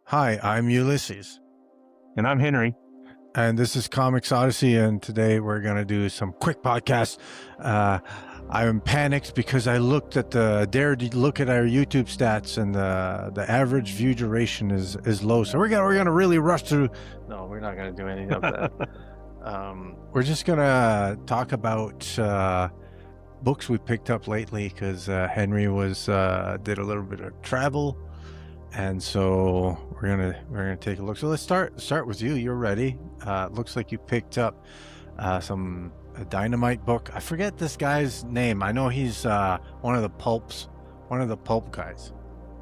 Hi, I'm Ulysses, And I'm Henry. and this is Comics Odyssey, and today we're going to do some quick podcasts. Uh, I'm panicked because I looked at look at our YouTube stats, and the average view duration is low. So we're gonna really rush through. No, we're not gonna do any of that. We're just gonna talk about books we picked up lately because Henry was did a little bit of travel, and so we're gonna take a look. So let's start with you. You're ready. Looks like you picked up a Dynamite book. I forget this guy's name. I know he's one of the pulp guys.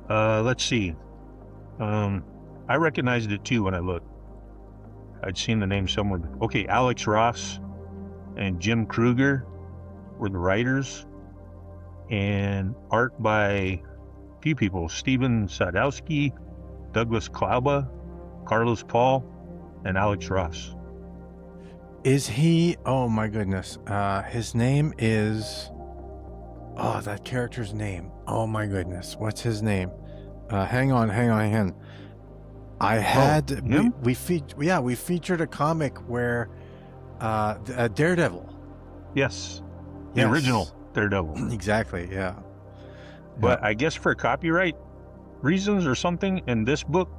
Let's see. I recognized it too when I looked. I'd seen the name somewhere. Okay, Alex Ross and Jim Kruger were the writers, and art by a few people: Steven Sadowski, Douglas Klauba, Carlos Paul, and Alex Ross. Is he? Oh my goodness. His name is. Oh, that character's name. Oh my goodness. What's his name? Hang on. I had him? we featured a comic where Daredevil. Yes, the Yes. original Daredevil. Exactly. Yeah. But I guess for copyright reasons or something, in this book,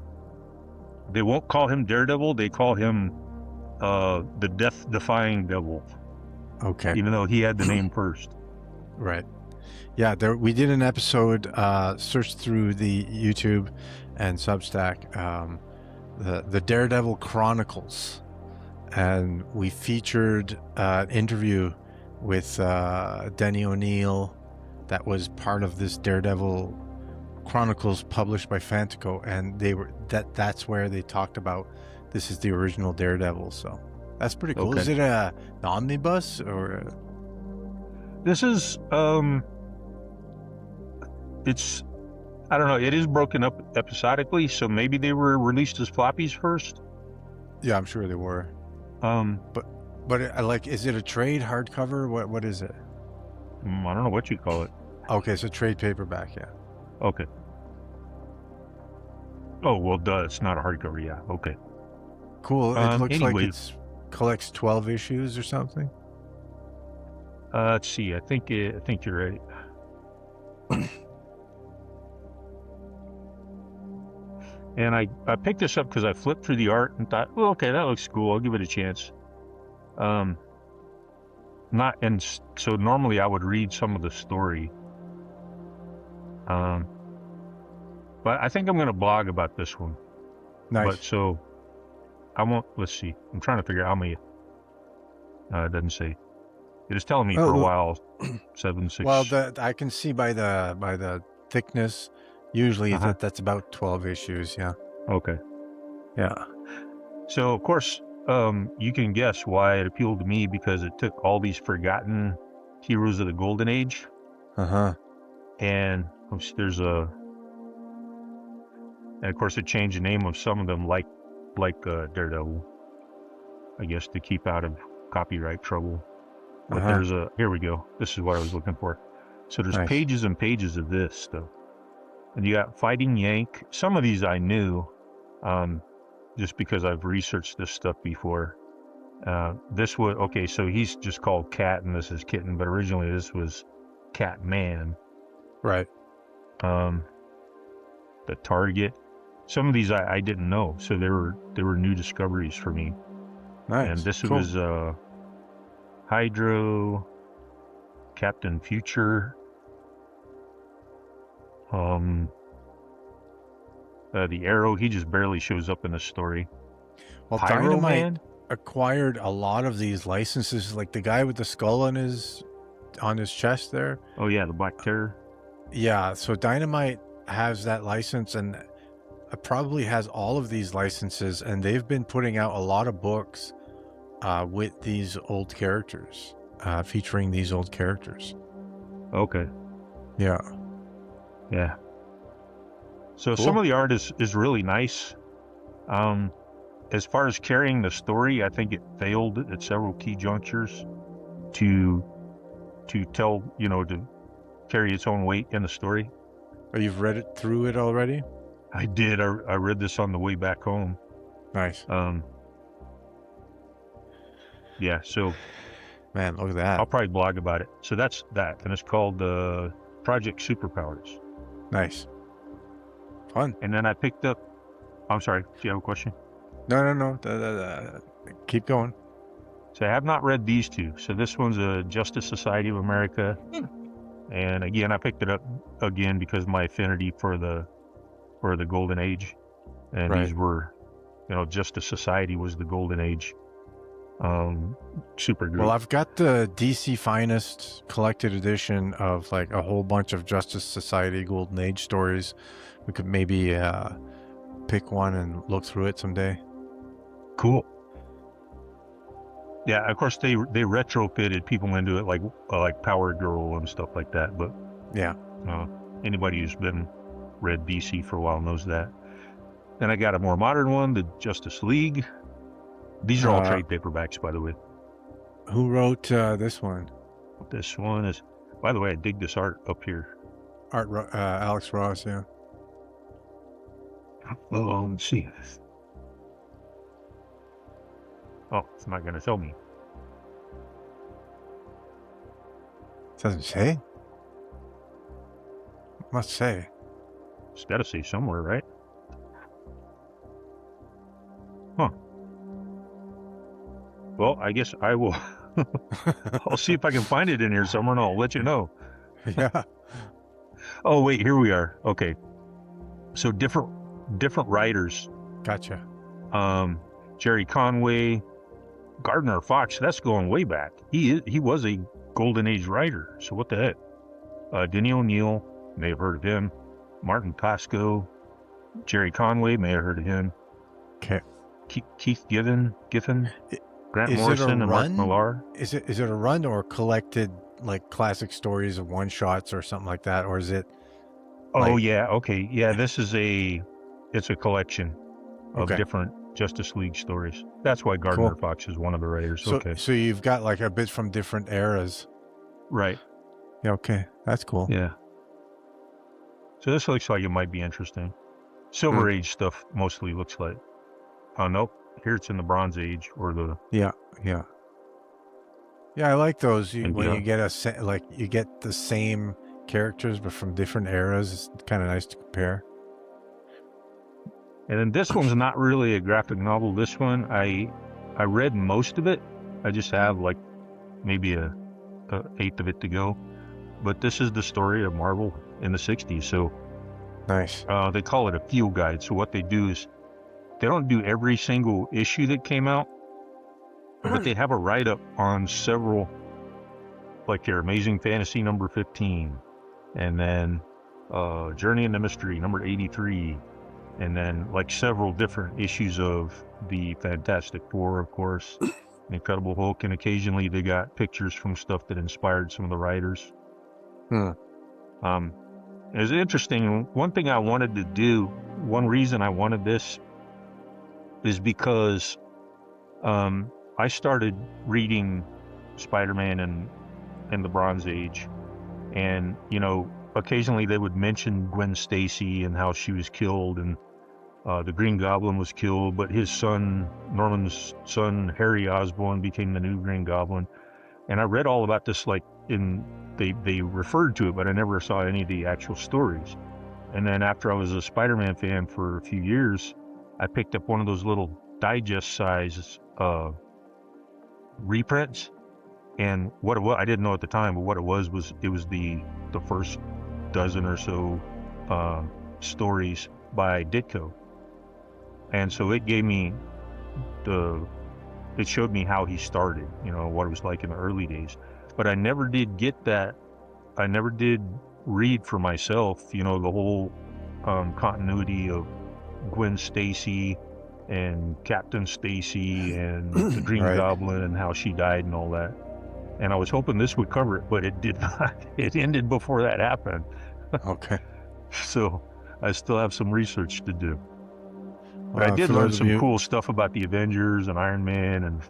they won't call him Daredevil. They call him the Death-Defying Devil, Okay. even though he had the name first. Right. Yeah, we did an episode, searched through the YouTube and Substack, the Daredevil Chronicles, and we featured an interview with Denny O'Neil that was part of this Daredevil Chronicles published by Fantico, and that's where they talked about this is the original Daredevil. So that's pretty cool. Okay. Is it an omnibus or? This is it's I don't know. It is broken up episodically, so maybe they were released as floppies first. Yeah, I'm sure they were. But is it a trade hardcover? What is it? I don't know what you call it. Okay, so trade paperback. Yeah. Okay. Oh well, duh. It's not a hardcover. Yeah. Okay. Cool. It looks like anyway. it collects 12 issues or something. Let's see. I think you're right. And I picked this up because I flipped through the art and thought, well, okay, that looks cool. I'll give it a chance. So normally I would read some of the story. But I think I'm going to blog about this one. Nice. But so I won't. Let's see. I'm trying to figure out how many. It doesn't say. It was telling me for a while. 7, 6. Well, I can see by the thickness. Usually that's about 12 issues. Yeah. Okay. Yeah. So of course, you can guess why it appealed to me, because it took all these forgotten heroes of the Golden Age. And of course it changed the name of some of them, like Daredevil, I guess, to keep out of copyright trouble. But here we go. This is what I was looking for. So there's pages and pages of this stuff. And you got Fighting Yank. Some of these I knew, just because I've researched this stuff before. So he's just called Cat and this is Kitten, but originally this was Catman. Right. The Target. Some of these I didn't know, so they were new discoveries for me. Nice. And this was Hydro, Captain Future, the Arrow. He just barely shows up in the story. Well, Pyro Dynamite Man acquired a lot of these licenses, like the guy with the skull on his chest there. Oh yeah, the Black Terror. Yeah, so Dynamite has that license and probably has all of these licenses, and they've been putting out a lot of books with these old characters, featuring these old characters. Okay. Yeah. Yeah. So Cool. Some of the art is really nice. As far as carrying the story, I think it failed at several key junctures to tell, to carry its own weight in the story. Oh, you've read it through it already? I did. I read this on the way back home. Nice. Yeah, so Man, look at that. I'll probably blog about it. So that's that, and it's called Project Superpowers. Nice. Fun. And then I picked up. I'm sorry. Do you have a question? No. Keep going. So I have not read these two. So this one's a Justice Society of America, and again, I picked it up again because of my affinity for the Golden Age, and Right. these were, Justice Society was the Golden Age. Super group. Well, I've got the DC Finest collected edition of like a whole bunch of Justice Society Golden Age stories. We could maybe pick one and look through it someday. Cool. Yeah, of course they retrofitted people into it like Power Girl and stuff like that. But yeah, anybody who's been read DC for a while knows that. Then I got a more modern one, the Justice League. These are all trade paperbacks, by the way. Who wrote this one? This one is, by the way, I dig this art up here. Alex Ross, yeah. Well, let's see. Oh, it's not going to tell me. Doesn't say? Must say. It's got to say somewhere, right? Huh. Well, I guess I will. I'll see if I can find it in here somewhere, and I'll let you know. Yeah. Oh, wait, here we are. Okay. So different writers. Gotcha. Jerry Conway, Gardner Fox. That's going way back. He was a Golden Age writer. So what the heck? Denny O'Neil, may have heard of him. Martin Pascoe, Jerry Conway, may have heard of him. Okay. Keith Giffen, Grant Morrison, and Mark Millar. Is it a run or collected like classic stories of one shots or something like that, or is it? Oh yeah, okay, yeah. This is it's a collection of different Justice League stories. That's why Gardner Fox is one of the writers. So you've got like a bit from different eras, right? Yeah. Okay, that's cool. Yeah. So this looks like it might be interesting. Silver Age stuff mostly looks like. Oh nope. Here it's in the Bronze Age or the yeah. I like those. When you get you get the same characters but from different eras. It's kind of nice to compare. And then this one's not really a graphic novel. This one I read most of it. I just have like maybe a eighth of it to go. But this is the story of Marvel in the 60s. So nice. They call it a field guide. So what they do is they don't do every single issue that came out, but they have a write-up on several, like your Amazing Fantasy number 15, and then Journey into Mystery number 83, and then like several different issues of the Fantastic Four, of course, the Incredible Hulk, and occasionally they got pictures from stuff that inspired some of the writers. It was interesting. One thing I wanted to do, one reason I wanted this is because I started reading Spider-Man in the Bronze Age, and occasionally they would mention Gwen Stacy and how she was killed, and the Green Goblin was killed, but his son, Norman's son, Harry Osborn, became the new Green Goblin. And I read all about this, like they referred to it, but I never saw any of the actual stories. And then after I was a Spider-Man fan for a few years, I picked up one of those little digest size reprints, and what it was, I didn't know at the time, but what it was the first dozen or so stories by Ditko, and so it gave me it showed me how he started, what it was like in the early days. But I never did get that. I never did read for myself, the whole continuity of Gwen Stacy and Captain Stacy and the Green Goblin and how she died and all that. And I was hoping this would cover it, but it did not. It ended before that happened. Okay. So I still have some research to do. But I did for learn those of some you- cool stuff about the Avengers and Iron Man and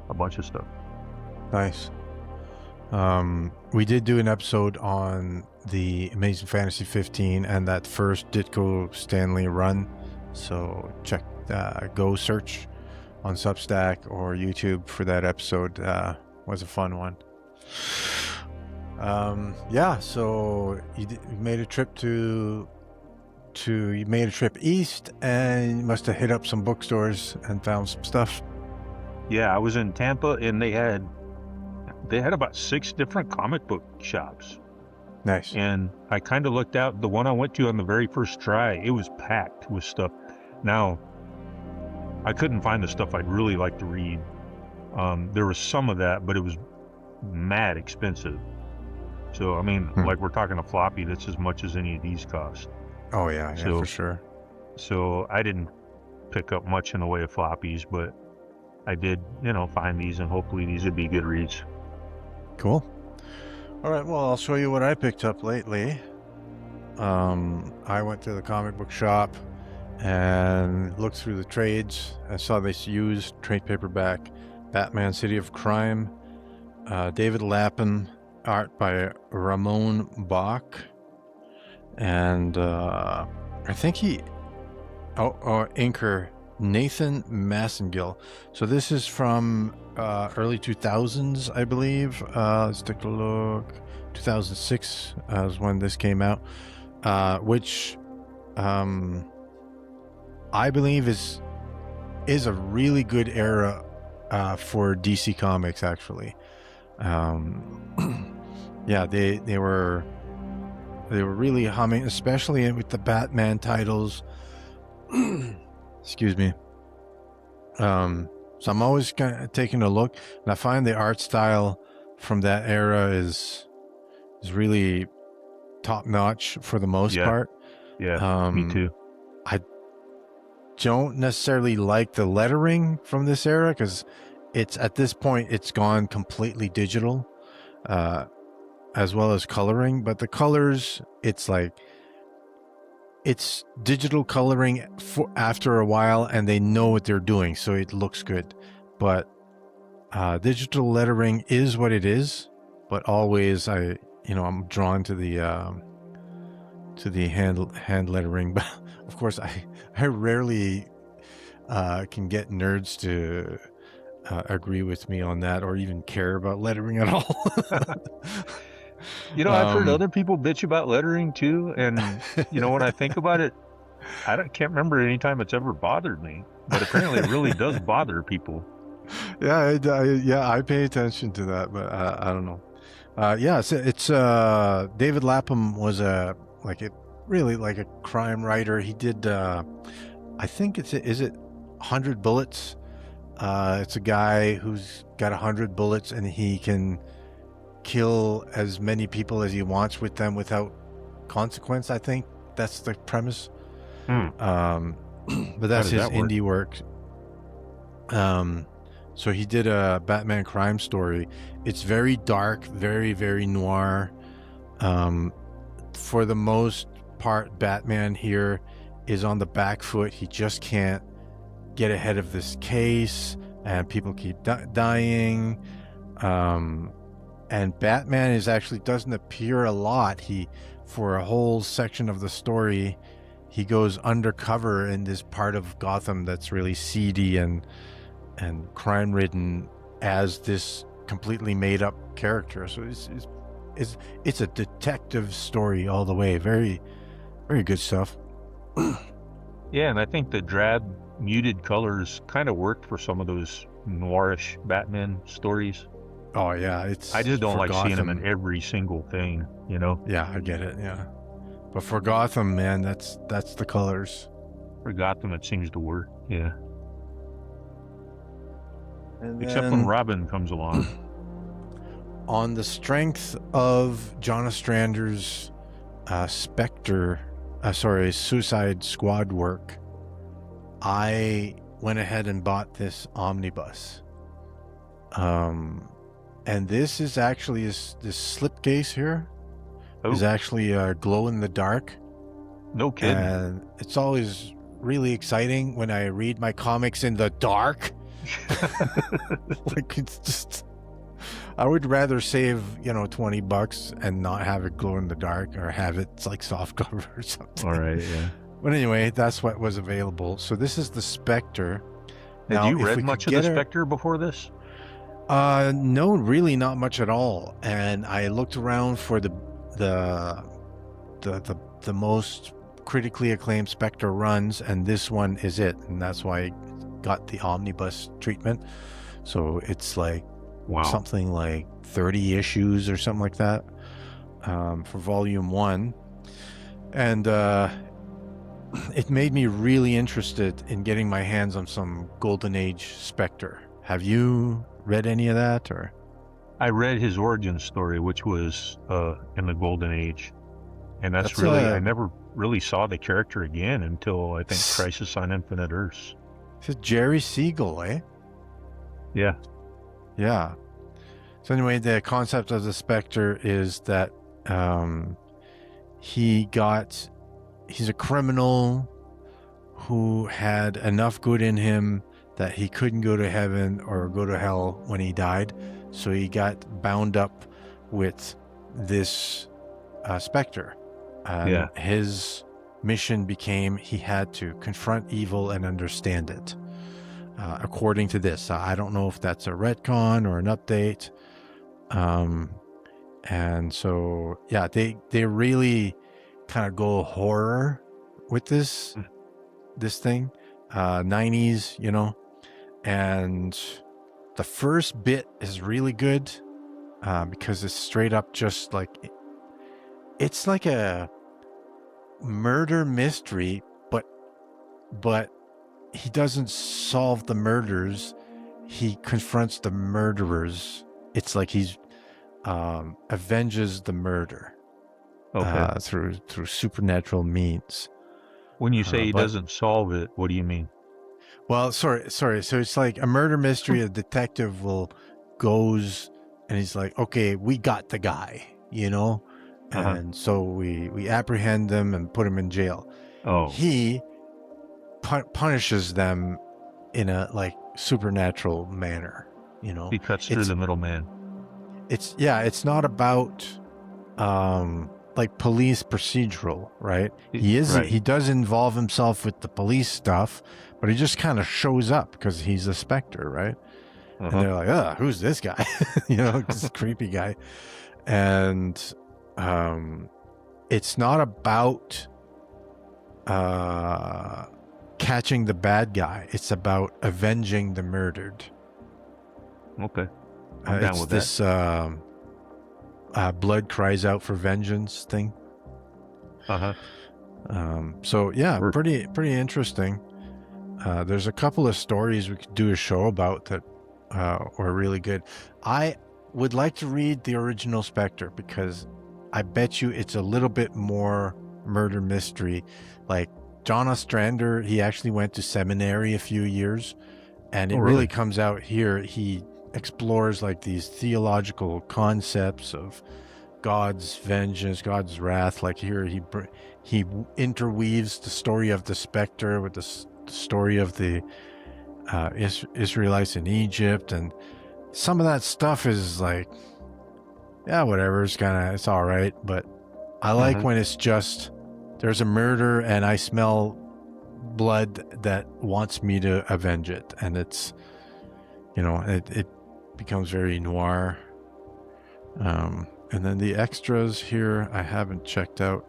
a bunch of stuff. Nice. We did do an episode on the Amazing Fantasy 15 and that first Ditko Stanley run. So check, go search on Substack or YouTube for that episode. Was a fun one. So you made a trip you made a trip east, and you must have hit up some bookstores and found some stuff. Yeah, I was in Tampa, and they had about 6 different comic book shops. Nice. And I kind of looked out. The one I went to on the very first try, it was packed with stuff. Now, I couldn't find the stuff I'd really like to read. There was some of that, but it was mad expensive. So, I mean, like we're talking a floppy that's as much as any of these cost. Oh, yeah, for sure. So I didn't pick up much in the way of floppies, but I did, find these, and hopefully these would be good reads. Cool. All right, well, I'll show you what I picked up lately. I went to the comic book shop and looked through the trades. I saw this used trade paperback, Batman City of Crime, David Lapham, art by Ramon Bach, and I think inker Nathan Massengill. So this is from early 2000s, I believe. Let's take a look. 2006 is when this came out, which I believe is a really good era for DC Comics, actually. Yeah, they were really humming, especially with the Batman titles. Excuse me. So I'm always kind of taking a look, and I find the art style from that era is really top notch for the most part. Yeah, me too. I don't necessarily like the lettering from this era because it's at this point it's gone completely digital, as well as coloring. But the colors, it's digital coloring for after a while, and they know what they're doing, so it looks good. But digital lettering is what it is. But always, I'm drawn to the hand lettering. But of course, I rarely can get nerds to agree with me on that, or even care about lettering at all. I've heard other people bitch about lettering too, and when I think about it, can't remember any time it's ever bothered me, but apparently it really does bother people. Yeah, I pay attention to that, but I don't know. It's David Lapham was really like a crime writer. He did I think is it 100 Bullets? It's a guy who's got 100 bullets, and he can kill as many people as he wants with them without consequence. I think that's the premise. But that's his indie work. So he did a Batman crime story. It's very dark, very, very noir. For the most part, Batman here is on the back foot. He just can't get ahead of this case, and people keep dying. And Batman doesn't appear a lot. For a whole section of the story, he goes undercover in this part of Gotham that's really seedy and crime-ridden as this completely made-up character. So it's a detective story all the way. Very, very good stuff. Yeah, and I think the drab, muted colors kind of worked for some of those noirish Batman stories. Oh yeah, I just don't like seeing them in every single thing, Yeah, I get it. Yeah, but for Gotham, man, that's the colors. For Gotham, it seems to work. Yeah. And except when Robin comes along. On the strength of John Ostrander's Suicide Squad work, I went ahead and bought this Omnibus. And this is actually this slipcase here is actually glow in the dark. No kidding. And it's always really exciting when I read my comics in the dark. It's just, I would rather save, $20 and not have it glow in the dark, or have it like soft cover or something. All right, yeah. But anyway, that's what was available. So this is the Spectre. Had Now, you if read we much could of the get Spectre before this? no, really not much at all. And I looked around for the most critically acclaimed Spectre runs, and this one is it. And that's why I got the Omnibus treatment. So it's like Wow. something like 30 issues or something like that, for volume 1. And it made me really interested in getting my hands on some Golden Age Spectre. Have you read any of that? Or I read his origin story, which was in the Golden Age. And that's really, I never really saw the character again until, I think, Crisis on Infinite Earths. It's Jerry Siegel, eh? Yeah. Yeah. So anyway, the concept of the Spectre is that he's a criminal who had enough good in him that he couldn't go to heaven or go to hell when he died. So he got bound up with this Spectre. Yeah. His mission became he had to confront evil and understand it. According to this, I don't know if that's a retcon or an update. And so, yeah, they really kind of go horror with this thing, 90s, and the first bit is really good, because it's straight up just like, it's like a murder mystery, but he doesn't solve the murders. He confronts the murderers. It's like he's avenges the murder through supernatural means. When you say he doesn't solve it, what do you mean? Well, sorry. So it's like a murder mystery. A detective goes and he's like, okay, we got the guy, and so we apprehend them and put him in jail. Oh, He punishes them in a like supernatural manner, he cuts through the middleman. It's not about like police procedural, right? He does involve himself with the police stuff, but he just kind of shows up because he's a Spectre, right? And they're like, who's this guy? This creepy guy. And it's not about catching the bad guy. It's about avenging the murdered. Okay. I'm down it's with this blood cries out for vengeance thing. So yeah, pretty interesting. There's a couple of stories we could do a show about that are really good. I would like to read the original Spectre because I bet you it's a little bit more murder mystery. Like John Ostrander, he actually went to seminary a few years, and it really comes out here. He explores like these theological concepts of God's vengeance, God's wrath. Like here, he interweaves the story of the Spectre with the story of the Israelites in Egypt, and some of that stuff is like, yeah, whatever. It's all right, but I like when it's just there's a murder and I smell blood that wants me to avenge it, and it's it becomes very noir. And then the extras here, I haven't checked out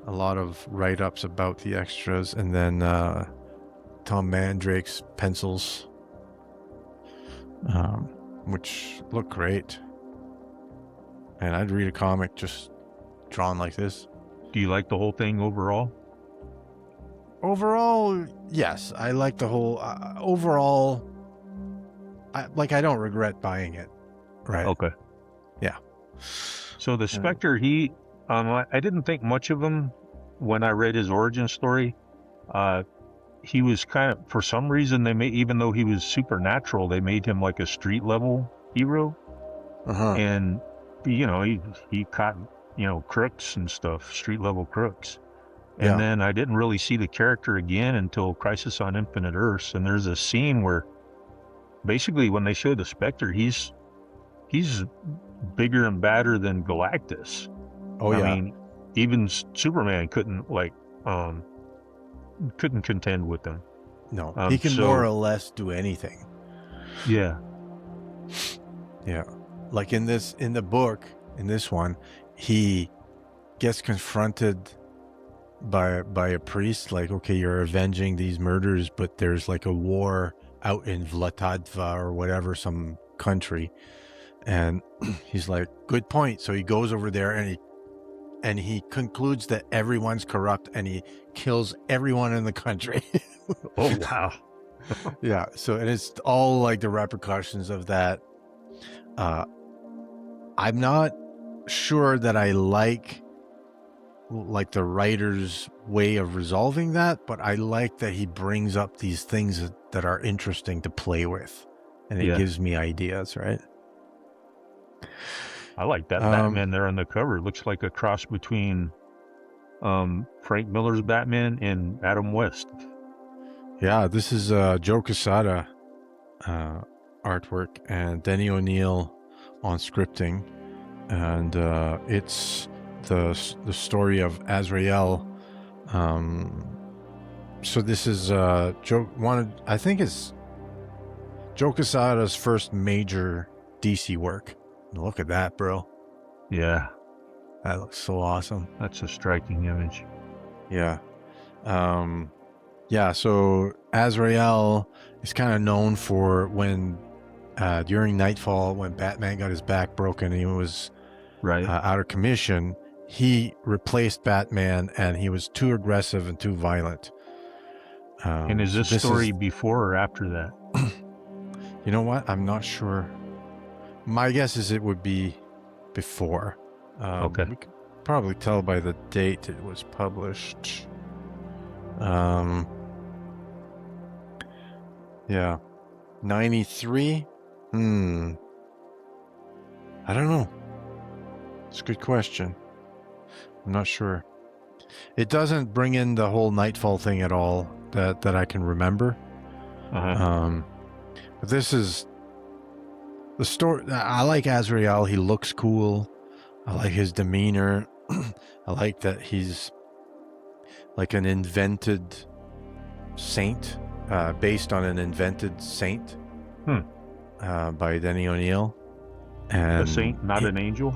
a lot of write-ups about the extras, and then Tom Mandrake's pencils, which look great. And I'd read a comic just drawn like this. Do you like the whole thing overall? Overall, yes, I like the whole. Overall, I don't regret buying it. Right. Okay. Yeah. So the Spectre, I didn't think much of him when I read his origin story. He was kind of, for some reason, even though he was supernatural, they made him like a street level hero. And he caught crooks and stuff, street level crooks. And then I didn't really see the character again until Crisis on Infinite Earths. And there's a scene where basically when they show the Spectre, he's he's bigger and badder than Galactus. Oh I yeah. mean, even Superman couldn't contend with him. No, he can more or less do anything. Yeah. Yeah. Like in the book, in this one, he gets confronted by a priest, like, okay, you're avenging these murders, but there's like a war out in Vlatadva or whatever, some country. And he's like, good point. So he goes over there and he concludes that everyone's corrupt and he kills everyone in the country. Oh, wow. Yeah. So, and it's all like the repercussions of that. I'm not sure that I like the writer's way of resolving that, but I like that he brings up these things that are interesting to play with, and it gives me ideas, right? I like that Batman there on the cover. It looks like a cross between Frank Miller's Batman and Adam West. Yeah, this is Joe Quesada artwork and Denny O'Neil on scripting, and it's the story of Azrael. So this is I think it's Joe Quesada's first major DC work. Look at that, bro. Yeah. That looks so awesome. That's a striking image. Yeah. Yeah, so Azrael is kind of known for when during Nightfall, when Batman got his back broken and he was out of commission, he replaced Batman and he was too aggressive and too violent. And is this story before or after that? You know what? I'm not sure. My guess is it would be before. Okay. We could probably tell by the date it was published. Yeah. 93? I don't know. It's a good question. I'm not sure. It doesn't bring in the whole Nightfall thing at all that I can remember. But this is the story. I like Azrael. He looks cool. I like his demeanor. I like that he's like an invented saint, based on an invented saint by Denny O'Neil. And a saint, not an angel?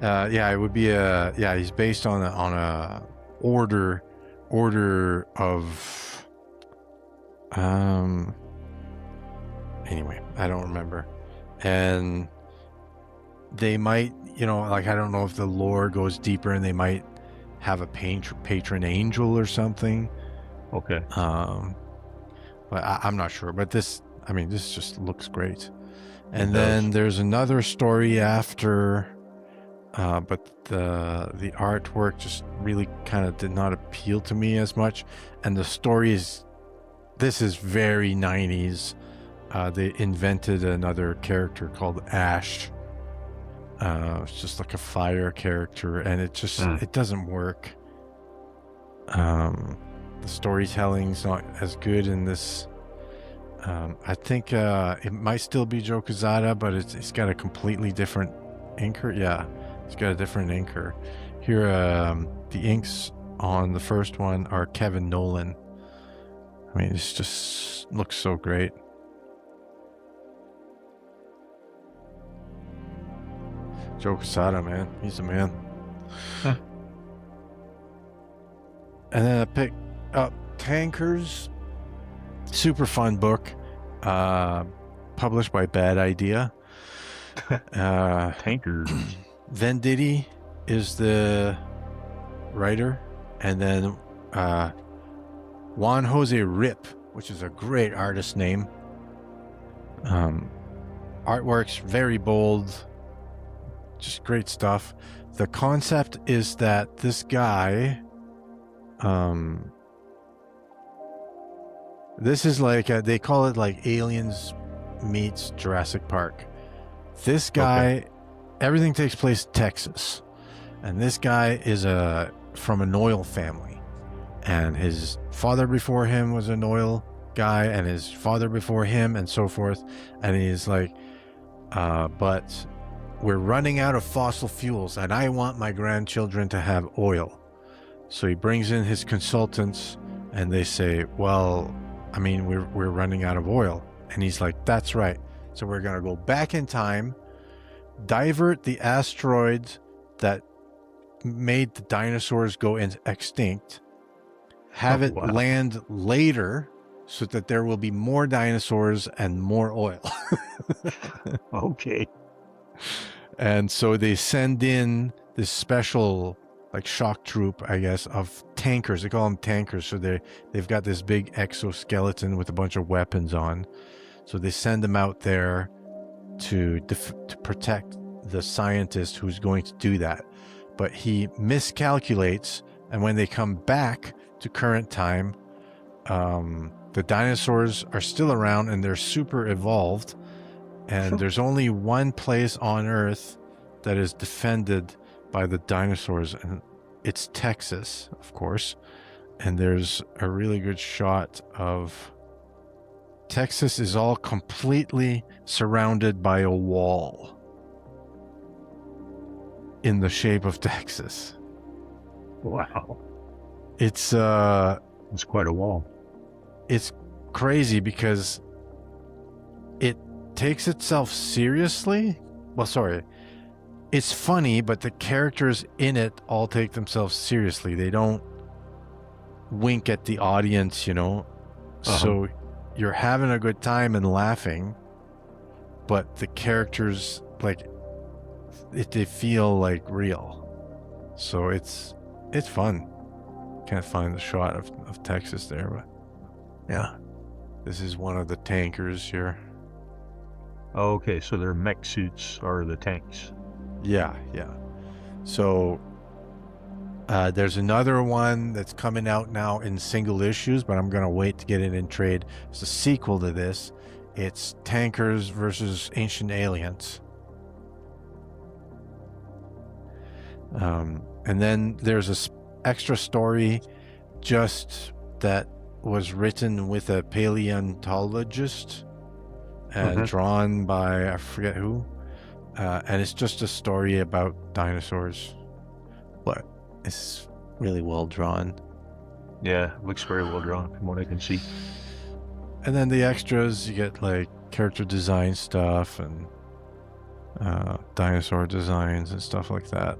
Yeah, it would be he's based on a order of anyway, I don't remember. And they might, like, I don't know if the lore goes deeper and they might have a patron angel or something. Okay. But I'm not sure. But this just looks great. And then there's another story after, but the artwork just really kind of did not appeal to me as much. And the story this is very 90s. They invented another character called Ash. It's just like a fire character, and it just it doesn't work. The storytelling's not as good in this. I think it might still be Joe Quesada, but it's got a completely different inker. Yeah, it's got a different inker. Here, the inks on the first one are Kevin Nolan. I mean, it just looks so great. Joe Quesada, man. He's the man. Huh. And then I picked up Tankers. Super fun book. Published by Bad Idea. Tankers. Venditti is the writer. And then Juan Jose Rip, which is a great artist name. Artwork's very bold. Just great stuff. The concept is that this guy, this is like they call it like Aliens meets Jurassic Park. This guy, everything takes place in Texas, and this guy is from an oil family, and his father before him was an oil guy, and his father before him, and so forth. And he's like, but we're running out of fossil fuels, and I want my grandchildren to have oil. So he brings in his consultants, and they say, well, I mean, we're running out of oil. And he's like, that's right. So we're going to go back in time, divert the asteroid that made the dinosaurs go extinct, have it land later so that there will be more dinosaurs and more oil. Okay. And so they send in this special like shock troop, I guess, of tankers. They call them tankers. So they've got this big exoskeleton with a bunch of weapons on. So they send them out there to protect the scientist who's going to do that. But he miscalculates, and when they come back to current time, the dinosaurs are still around and they're super evolved. And there's only one place on Earth that is defended by the dinosaurs, and it's Texas, of course. And there's a really good shot of Texas is all completely surrounded by a wall in the shape of Texas. Wow. It's quite a wall. It's crazy because it takes itself seriously. Well, sorry. It's funny, but the characters in it all take themselves seriously. They don't wink at the audience, you know. So you're having a good time and laughing, but the characters, like, they feel like real. So it's fun. Can't find the shot of Texas there, but yeah. This is one of the tankers here. Okay, so their mech suits are the tanks. Yeah. So there's another one that's coming out now in single issues, but I'm going to wait to get it in trade. It's a sequel to this. It's Tankers versus Ancient Aliens. And then there's a extra story just that was written with a paleontologist and drawn by, I forget who. And it's just a story about dinosaurs. But it's really well drawn. Yeah, looks very well drawn from what I can see. And then the extras, you get like character design stuff and dinosaur designs and stuff like that.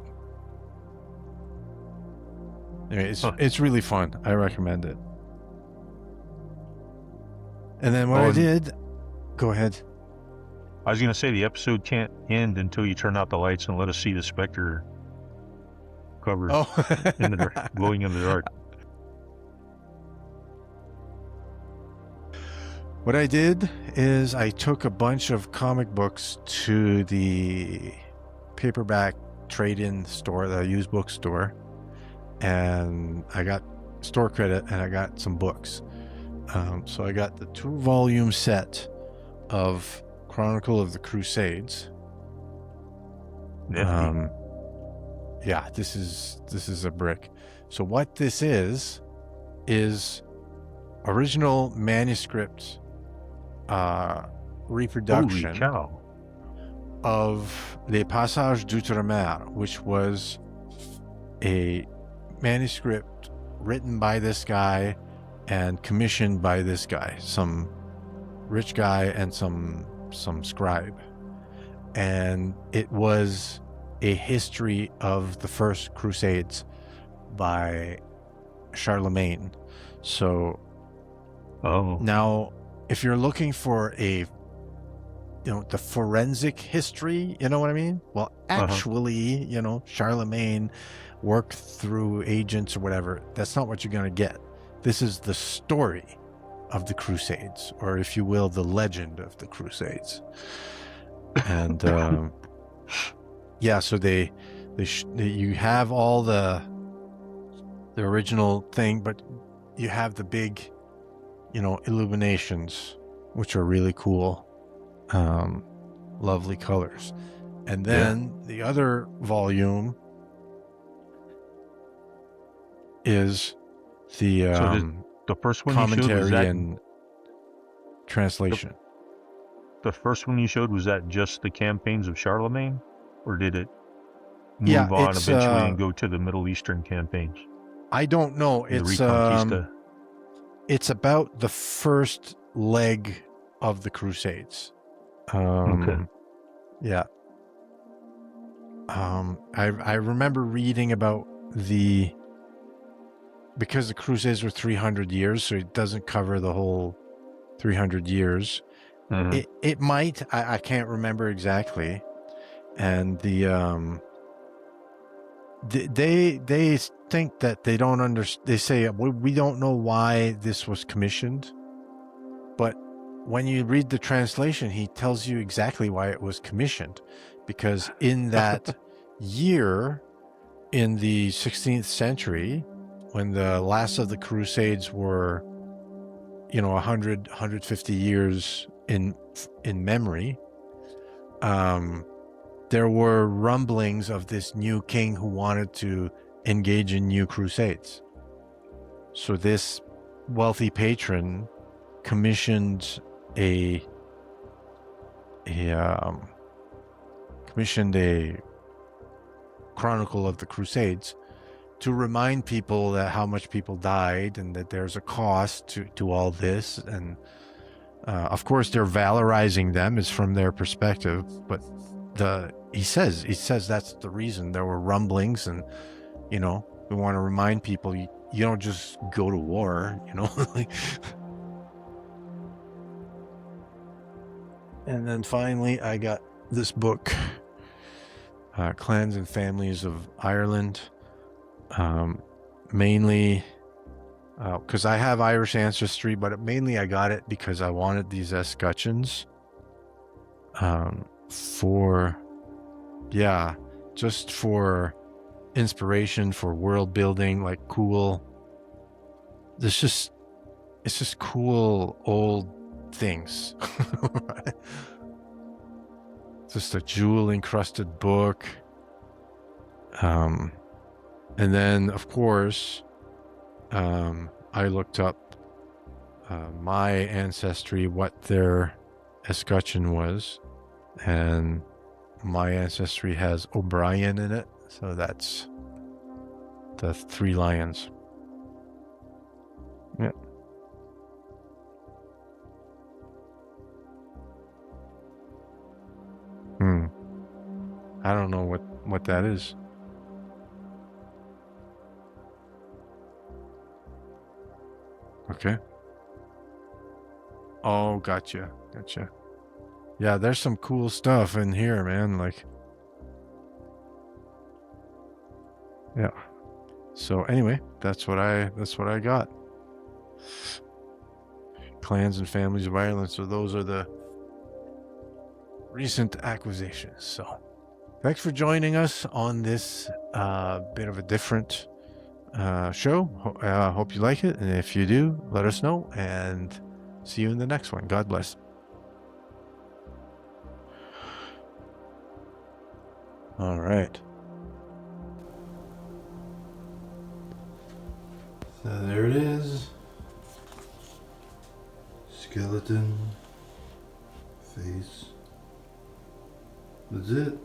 Anyway, it's really fun. I recommend it. And then what I did... Go ahead. I was going to say the episode can't end until you turn out the lights and let us see the Spectre cover in the dark, glowing in the dark. What I did is I took a bunch of comic books to the paperback trade-in store, the used book store, and I got store credit and I got some books. So I got the 2-volume set of Chronicle of the Crusades. Yeah, this is a brick. So what this is original manuscript reproduction of Les Passages d'Outre-mer, which was a manuscript written by this guy and commissioned by this guy, some rich guy and some scribe. And it was a history of the first Crusades by Charlemagne. So now if you're looking for the forensic history, you know what I mean? Well, actually, Charlemagne worked through agents or whatever. That's not what you're going to get. This is the story of the Crusades, or if you will, the legend of the Crusades. And yeah, so you have all the original thing, but you have the big, illuminations, which are really cool, lovely colors. And then the other volume is the the first one commentary you showed, and translation. the first one you showed, was that just the campaigns of Charlemagne, or did it Yeah, move on it's eventually and go to the Middle Eastern campaigns, I don't know. the Reconquista? It's about the first leg of the Crusades. Okay. Yeah. I remember reading about because the Crusades were 300 years, so it doesn't cover the whole 300 years. Mhm. It might. I can't remember exactly. And they think that they don't understand. They say we don't know why this was commissioned, but when you read the translation, he tells you exactly why it was commissioned, because in that year, in the 16th century, when the last of the Crusades were, 100, 150 years in memory, there were rumblings of this new king who wanted to engage in new crusades. So this wealthy patron commissioned a chronicle of the Crusades to remind people that how much people died and that there's a cost to all this. And of course, they're valorizing them, is from their perspective, but he says that's the reason. There were rumblings, and we want to remind people you don't just go to war, And then finally, I got this book, Clans and Families of Ireland, mainly because I have Irish ancestry, but mainly I got it because I wanted these escutcheons just for inspiration, for world building, like cool. It's just cool old things. Just a jewel encrusted book. And then of course, I looked up my ancestry, what their escutcheon was, and my ancestry has O'Brien in it, so that's the 3 lions. Yeah. I don't know what that is. Okay. Oh, gotcha. Yeah, there's some cool stuff in here, man. Like, yeah. So anyway, that's what I got. Clans and Families of Ireland. So those are the recent acquisitions. So thanks for joining us on this bit of a different show. Hope you like it, and if you do, let us know, and see you in the next one. God bless. All right. So there it is. Skeleton face. That's it.